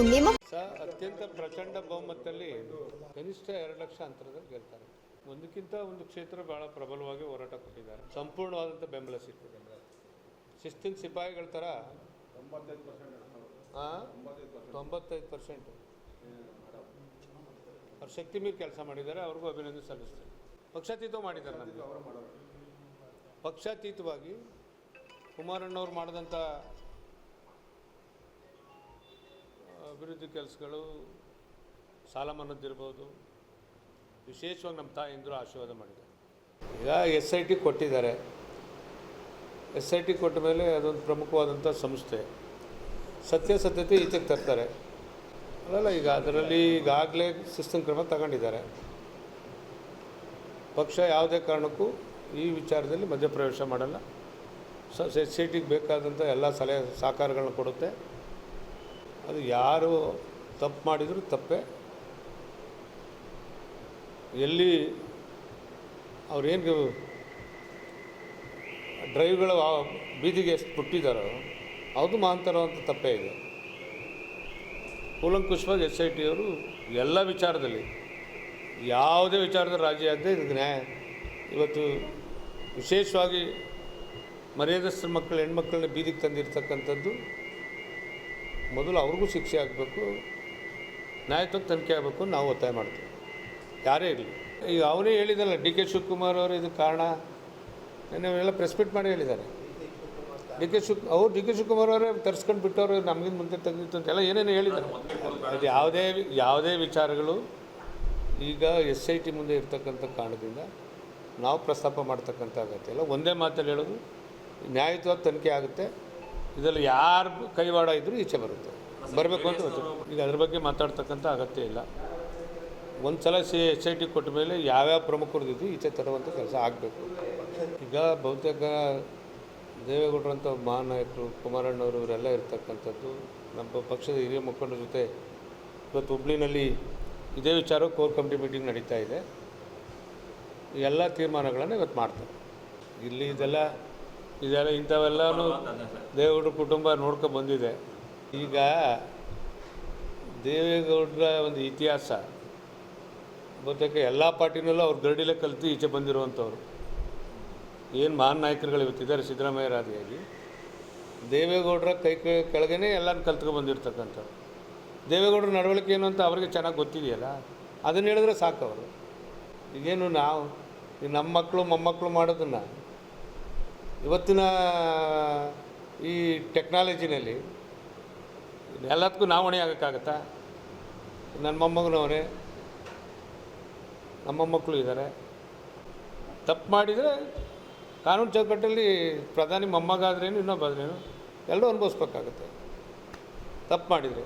ನಿಮ್ಮ ಅತ್ಯಂತ ಪ್ರಚಂಡ ಬಹುಮತದಲ್ಲಿ ಕನಿಷ್ಠ 2 ಲಕ್ಷ ಅಂತರದಲ್ಲಿ ಗೆಲ್ತಾರೆ. ಒಂದಕ್ಕಿಂತ ಒಂದು ಕ್ಷೇತ್ರ ಬಹಳ ಪ್ರಬಲವಾಗಿ ಹೋರಾಟ ಕೊಟ್ಟಿದ್ದಾರೆ. ಸಂಪೂರ್ಣವಾದಂಥ ಬೆಂಬಲ ಸಿಗ್ತದೆ. ಶಿಸ್ತಿನ ಸಿಪಾಯಿಗಳ ಥರ 95% ಅವ್ರು ಶಕ್ತಿ ಮೀರಿ ಕೆಲಸ ಮಾಡಿದ್ದಾರೆ. ಅವ್ರಿಗೂ ಅಭಿನಂದನೆ ಸಲ್ಲಿಸ್ತಾರೆ. ಪಕ್ಷಾತೀತ ಮಾಡಿದ್ದಾರೆ. ನಮಗೆ ಪಕ್ಷಾತೀತವಾಗಿ ಕುಮಾರಣ್ಣವ್ರು ಮಾಡಿದಂಥ ಅಭಿವೃದ್ಧಿ ಕೆಲಸಗಳು, ಸಾಲ ಮನ್ನದಿರ್ಬೋದು, ವಿಶೇಷವಾಗಿ ನಮ್ಮ ತಾಯಂದಿರು ಆಶೀರ್ವಾದ ಮಾಡಿದ್ದಾರೆ. ಈಗ SIT ಕೊಟ್ಟಿದ್ದಾರೆ. SIT ಕೊಟ್ಟ ಮೇಲೆ ಅದೊಂದು ಪ್ರಮುಖವಾದಂಥ ಸಂಸ್ಥೆ. ಸತ್ಯಾಸತ್ಯತೆ ಈಚೆಗೆ ತರ್ತಾರೆ ಅಲ್ಲ. ಈಗ ಅದರಲ್ಲಿ ಈಗಾಗಲೇ ಶಿಸ್ತಿನ ಕ್ರಮ ತಗೊಂಡಿದ್ದಾರೆ. ಪಕ್ಷ ಯಾವುದೇ ಕಾರಣಕ್ಕೂ ಈ ವಿಚಾರದಲ್ಲಿ ಮಧ್ಯಪ್ರವೇಶ ಮಾಡಲ್ಲ. SITಗೆ ಬೇಕಾದಂಥ ಎಲ್ಲ ಸಲಹೆ ಸಹಕಾರಗಳನ್ನ ಕೊಡುತ್ತೆ. ಅದು ಯಾರು ತಪ್ಪು ಮಾಡಿದರೂ ತಪ್ಪೇ. ಎಲ್ಲಿ ಅವ್ರೇನು ಡ್ರೈವ್ಗಳು ಬೀದಿಗೆ ಎಷ್ಟು ಬಿಟ್ಟಿದ್ದಾರೋ ಅದು ಮಾಂತರವಂಥ ತಪ್ಪೇ ಇದೆ. ಕೂಲಂಕುಷವಾಗಿ SIT ಅವರು ಎಲ್ಲ ವಿಚಾರದಲ್ಲಿ ಯಾವುದೇ ವಿಚಾರದಲ್ಲಿ ರಾಜಿ ಆಗದೆ ಇದಕ್ಕೆ ನ್ಯಾಯ. ಇವತ್ತು ವಿಶೇಷವಾಗಿ ಮರ್ಯಾದಸ್ಥ ಮಕ್ಕಳು, ಹೆಣ್ಮಕ್ಳನ್ನ ಬೀದಿಗೆ ತಂದಿರ್ತಕ್ಕಂಥದ್ದು ಮೊದಲು ಅವ್ರಿಗೂ ಶಿಕ್ಷೆ ಆಗಬೇಕು, ನ್ಯಾಯಯುತವಾಗಿ ತನಿಖೆ ಆಗಬೇಕು ನಾವು ಒತ್ತಾಯ ಮಾಡ್ತೀವಿ. ಯಾರೇ ಇರಲಿ. ಈಗ ಅವನೇ ಹೇಳಿದಲ್ಲ, DK ಶಿವಕುಮಾರ್ ಅವರು ಇದಕ್ಕೆ ಕಾರಣ. ನಾವೆಲ್ಲ ಪ್ರೆಸ್ ಮೀಟ್ ಮಾಡಿ ಹೇಳಿದ್ದಾರೆ. DK ಶಿವಕುಮಾರ್ ಅವರೇ ತರಿಸ್ಕೊಂಡು ಬಿಟ್ಟವರು ನಮಗಿಂತ ಮುಂದೆ ತೆಗೆದಿತ್ತು ಅಂತೆಲ್ಲ ಏನೇನು ಹೇಳಿದ್ದಾರೆ. ಅದು ಯಾವುದೇ ವಿಚಾರಗಳು ಈಗ SIT ಮುಂದೆ ಇರ್ತಕ್ಕಂಥ ಕಾರಣದಿಂದ ನಾವು ಪ್ರಸ್ತಾಪ ಮಾಡ್ತಕ್ಕಂಥ ಅಗತ್ಯ ಇಲ್ಲ. ಒಂದೇ ಮಾತಲ್ಲಿ ಹೇಳೋದು, ನ್ಯಾಯಯುತವಾಗಿ ತನಿಖೆ ಆಗುತ್ತೆ. ಇದರಲ್ಲಿ ಯಾರು ಕೈವಾಡ ಇದ್ದರೂ ಈಚೆ ಬರಬೇಕು ಅಂತ ಈಗ ಅದ್ರ ಬಗ್ಗೆ ಮಾತಾಡ್ತಕ್ಕಂಥ ಅಗತ್ಯ ಇಲ್ಲ. ಒಂದು ಸಲ SIT ಕೊಟ್ಟ ಮೇಲೆ ಯಾವ್ಯಾವ ಪ್ರಮುಖರದ್ದು ಈಚೆ ತರುವಂಥ ಕೆಲಸ ಆಗಬೇಕು. ಈಗ ಬಹುತೇಕ ದೇವೇಗೌಡರಂಥ ಮಹಾನ್ ನಾಯಕರು, ಕುಮಾರಣ್ಣವರು, ಇವರೆಲ್ಲ ಇರ್ತಕ್ಕಂಥದ್ದು ನಮ್ಮ ಪಕ್ಷದ ಹಿರಿಯ ಮುಖಂಡರ ಜೊತೆ ಇವತ್ತು ಹುಬ್ಳಿನಲ್ಲಿ ಇದೇ ವಿಚಾರ ಕೋರ್ ಕಮಿಟಿ ಮೀಟಿಂಗ್ ನಡೀತಾ ಇದೆ. ಎಲ್ಲ ತೀರ್ಮಾನಗಳನ್ನು ಇವತ್ತು ಮಾಡ್ತಾರೆ. ಇಲ್ಲಿ ಇದೆಲ್ಲ ಇಂಥವೆಲ್ಲನೂ ದೇವೇಗೌಡರ ಕುಟುಂಬ ನೋಡ್ಕೊಂಡು ಬಂದಿದೆ. ಈಗ ದೇವೇಗೌಡರ ಒಂದು ಇತಿಹಾಸ ಬಹುತೇಕ ಎಲ್ಲ ಪಾರ್ಟಿನಲ್ಲೂ ಅವ್ರ ಗರಡಿಲೇ ಕಲಿತು ಈಚೆ ಬಂದಿರುವಂಥವ್ರು. ಏನು ಮಹಾನ್ ನಾಯಕರುಗಳು ಇವತ್ತಿದ್ದಾರೆ, ಸಿದ್ದರಾಮಯ್ಯರಾದಿಯಾಗಿ ದೇವೇಗೌಡರ ಕೈ ಕೆಳಗೇ ಎಲ್ಲನೂ ಕಲ್ತ್ಕೊಂಡು ಬಂದಿರ್ತಕ್ಕಂಥವ್ರು. ದೇವೇಗೌಡರ ನಡವಳಿಕೆ ಏನು ಅಂತ ಅವ್ರಿಗೆ ಚೆನ್ನಾಗಿ ಗೊತ್ತಿದೆಯಲ್ಲ, ಅದನ್ನು ಹೇಳಿದ್ರೆ ಸಾಕು. ಅವರು ಈಗೇನು ನಾವು ನಮ್ಮ ಮಕ್ಕಳು ಮೊಮ್ಮಕ್ಕಳು ಮಾಡೋದನ್ನು ಇವತ್ತಿನ ಈ ಟೆಕ್ನಾಲಜಿನಲ್ಲಿ ಎಲ್ಲದಕ್ಕೂ ನಾವು ಹೊಣೆ ಆಗೋಕ್ಕಾಗತ್ತಾ? ನನ್ನ ಮೊಮ್ಮಗನವರೇ, ನಮ್ಮ ಮೊಮ್ಮಕ್ಕಳು ಇದ್ದಾರೆ. ತಪ್ಪು ಮಾಡಿದರೆ ಕಾನೂನು ಚೌಕಟ್ಟಲ್ಲಿ ಪ್ರಧಾನಿ ಮೊಮ್ಮಗಾದ್ರೇನು ಇನ್ನೊಬ್ಬಾದ್ರೇನು ಎಲ್ಲರೂ ಅನುಭವಿಸ್ಬೇಕಾಗತ್ತೆ. ತಪ್ಪು ಮಾಡಿದರೆ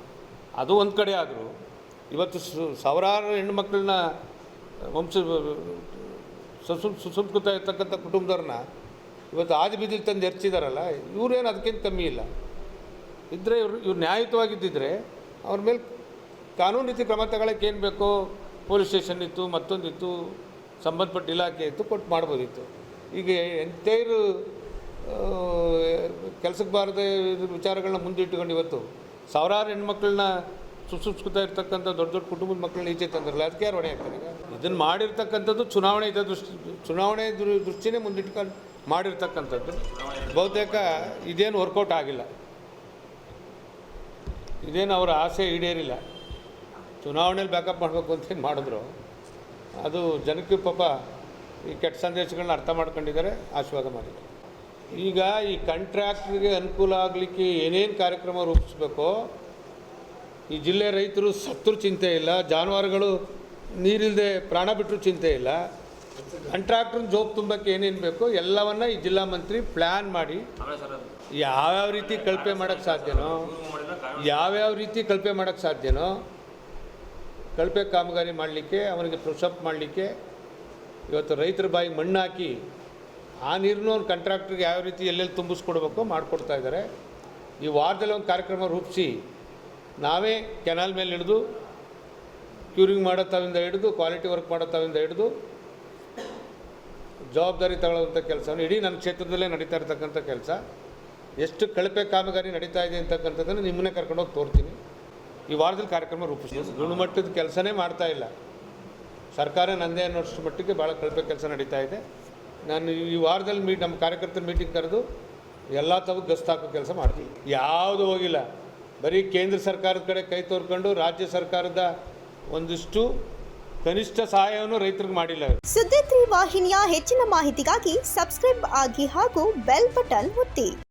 ಅದು ಒಂದು ಕಡೆ. ಆದರೂ ಇವತ್ತು ಸಾವಿರಾರು ಹೆಣ್ಣುಮಕ್ಕಳನ್ನ ಸುಸಂಸ್ಕೃತ ಇರ್ತಕ್ಕಂಥ ಕುಟುಂಬದವ್ರನ್ನ ಇವತ್ತು ಆದಿ ಬೀದಿಲಿ ತಂದು ಎರ್ಚಿದಾರಲ್ಲ, ಇವರೇನು ಅದಕ್ಕಿಂತ ಕಮ್ಮಿ ಇಲ್ಲ. ಇದ್ದರೆ ಇವ್ರು ನ್ಯಾಯಯುತವಾಗಿದ್ದಿದ್ರೆ ಅವ್ರ ಮೇಲೆ ಕಾನೂನು ರೀತಿ ಕ್ರಮ ತಗೊಳ್ಳೋಕೆ ಏನು ಬೇಕೋ, ಪೊಲೀಸ್ ಸ್ಟೇಷನ್ ಇತ್ತು, ಮತ್ತೊಂದಿತ್ತು, ಸಂಬಂಧಪಟ್ಟ ಇಲಾಖೆ ಇತ್ತು, ಕೊಟ್ಟು ಮಾಡ್ಬೋದಿತ್ತು. ಈಗ ಎಂಟೈರು ಕೆಲಸಕ್ಕೆ ಬಾರದೆ ವಿಚಾರಗಳನ್ನ ಮುಂದಿಟ್ಟುಕೊಂಡು ಇವತ್ತು ಸಾವಿರಾರು ಹೆಣ್ಮಕ್ಳನ್ನ ಸುಸಂಸ್ಕೃತ ಇರ್ತಕ್ಕಂಥ ದೊಡ್ಡ ದೊಡ್ಡ ಕುಟುಂಬದ ಮಕ್ಕಳನ್ನ ಈಚೆ ತಂದಿರಲ್ಲ, ಅದಕ್ಕೆ ಯಾರು ಹೊಣೆ ಆಗ್ತಾರೆ? ಈಗ ಇದನ್ನು ಮಾಡಿರ್ತಕ್ಕಂಥದ್ದು ಚುನಾವಣೆ ದೃಷ್ಟಿನೇ ಮುಂದಿಟ್ಕೊಂಡು ಮಾಡಿರ್ತಕ್ಕಂಥದ್ದು. ಬಹುತೇಕ ಇದೇನು ವರ್ಕೌಟ್ ಆಗಿಲ್ಲ, ಇದೇನು ಅವರ ಆಸೆ ಈಡೇರಿಲ್ಲ. ಚುನಾವಣೆಯಲ್ಲಿ ಬ್ಯಾಕಪ್ ಮಾಡಬೇಕು ಅಂತೇನು ಮಾಡಿದ್ರು, ಅದು ಜನಕ್ಕೆ ಪಾಪ ಈ ಕೆಟ್ಟ ಸಂದೇಶಗಳನ್ನ ಅರ್ಥ ಮಾಡ್ಕೊಂಡಿದ್ದಾರೆ, ಆಶೀರ್ವಾದ ಮಾಡಿದ್ದಾರೆ. ಈಗ ಈ ಕಾಂಟ್ರಾಕ್ಟ್ರಿಗೆ ಅನುಕೂಲ ಆಗಲಿಕ್ಕೆ ಏನೇನು ಕಾರ್ಯಕ್ರಮ ರೂಪಿಸ್ಬೇಕೋ, ಈ ಜಿಲ್ಲೆ ರೈತರು ಸತ್ತರೂ ಚಿಂತೆ ಇಲ್ಲ, ಜಾನುವಾರುಗಳು ನೀರಿಲ್ಲದೆ ಪ್ರಾಣ ಬಿಟ್ಟರೂ ಚಿಂತೆ ಇಲ್ಲ. ಕಾಂಟ್ರಾಕ್ಟ್ರನ್ನ ಜೋಬ್ ತುಂಬಕ್ಕೆ ಏನೇನು ಬೇಕೋ ಎಲ್ಲವನ್ನ ಈ ಜಿಲ್ಲಾ ಮಂತ್ರಿ ಪ್ಲ್ಯಾನ್ ಮಾಡಿ ಯಾವ್ಯಾವ ರೀತಿ ಕಳಪೆ ಮಾಡೋಕ್ಕೆ ಸಾಧ್ಯನೋ ಕಳಪೆ ಕಾಮಗಾರಿ ಮಾಡಲಿಕ್ಕೆ, ಅವನಿಗೆ ಪುಷಪ್ ಮಾಡಲಿಕ್ಕೆ ಇವತ್ತು ರೈತರ ಬಾಯಿಗೆ ಮಣ್ಣು ಹಾಕಿ ಆ ನೀರನ್ನು ಒಂದು ಕಾಂಟ್ರಾಕ್ಟ್ರಿಗೆ ಯಾವ ರೀತಿ ಎಲ್ಲೆಲ್ಲಿ ತುಂಬಿಸ್ಕೊಡ್ಬೇಕೋ ಮಾಡಿಕೊಡ್ತಾ ಇದ್ದಾರೆ. ಈ ವಾರದಲ್ಲಿ ಒಂದು ಕಾರ್ಯಕ್ರಮ ರೂಪಿಸಿ ನಾವೇ ಕೆನಾಲ್ ಮೇಲೆ ಹಿಡಿದು ಕ್ಯೂರಿಂಗ್ ಮಾಡೋ ತಾವಿಂದ ಹಿಡಿದು ಕ್ವಾಲಿಟಿ ವರ್ಕ್ ಮಾಡೋ ತಾವಿಂದ ಹಿಡಿದು ಜವಾಬ್ದಾರಿ ತಗೊಳ್ಳೋಂಥ ಕೆಲಸವನ್ನು ಇಡೀ ನನ್ನ ಕ್ಷೇತ್ರದಲ್ಲೇ ನಡೀತಾ ಇರ್ತಕ್ಕಂಥ ಕೆಲಸ. ಎಷ್ಟು ಕಳಪೆ ಕಾಮಗಾರಿ ನಡೀತಾ ಇದೆ ಅಂತಕ್ಕಂಥದ್ದನ್ನು ನಿಮ್ಮನ್ನೇ ಕರ್ಕೊಂಡೋಗಿ ತೋರ್ತೀನಿ. ಈ ವಾರದಲ್ಲಿ ಕಾರ್ಯಕ್ರಮ ಗುಣಮಟ್ಟದ ಕೆಲಸನೇ ಮಾಡ್ತಾ ಇಲ್ಲ. ಸರ್ಕಾರ ನಂದೇ ಅನ್ನೋಷ್ಟು ಮಟ್ಟಿಗೆ ಭಾಳ ಕಳಪೆ ಕೆಲಸ ನಡೀತಾ ಇದೆ. ನಾನು ಈ ವಾರದಲ್ಲಿ ನಮ್ಮ ಕಾರ್ಯಕರ್ತರ ಮೀಟಿಂಗ್ ಕರೆದು ಎಲ್ಲ ತಾವು ಗಸ್ತು ಹಾಕೋ ಕೆಲಸ ಮಾಡ್ತೀವಿ. ಯಾವುದು ಹೋಗಿಲ್ಲ, ಬರೀ ಕೇಂದ್ರ ಸರ್ಕಾರದ ಕಡೆ ಕೈ ತೋರ್ಕೊಂಡು ರಾಜ್ಯ ಸರ್ಕಾರದ ಒಂದಿಷ್ಟು ಕನಿಷ್ಠ ಸಹಾಯವನ್ನು ರೈತರಿಗೆ ಮಾಡಿಲ್ಲ. ಸುದ್ದಿ 3 ವಾಹಿನಿಯ ಹೆಚ್ಚಿನ ಮಾಹಿತಿಗಾಗಿ ಸಬ್ಸ್ಕ್ರೈಬ್ ಆಗಿ ಹಾಗೂ ಬೆಲ್ ಬಟನ್ ಒತ್ತಿ.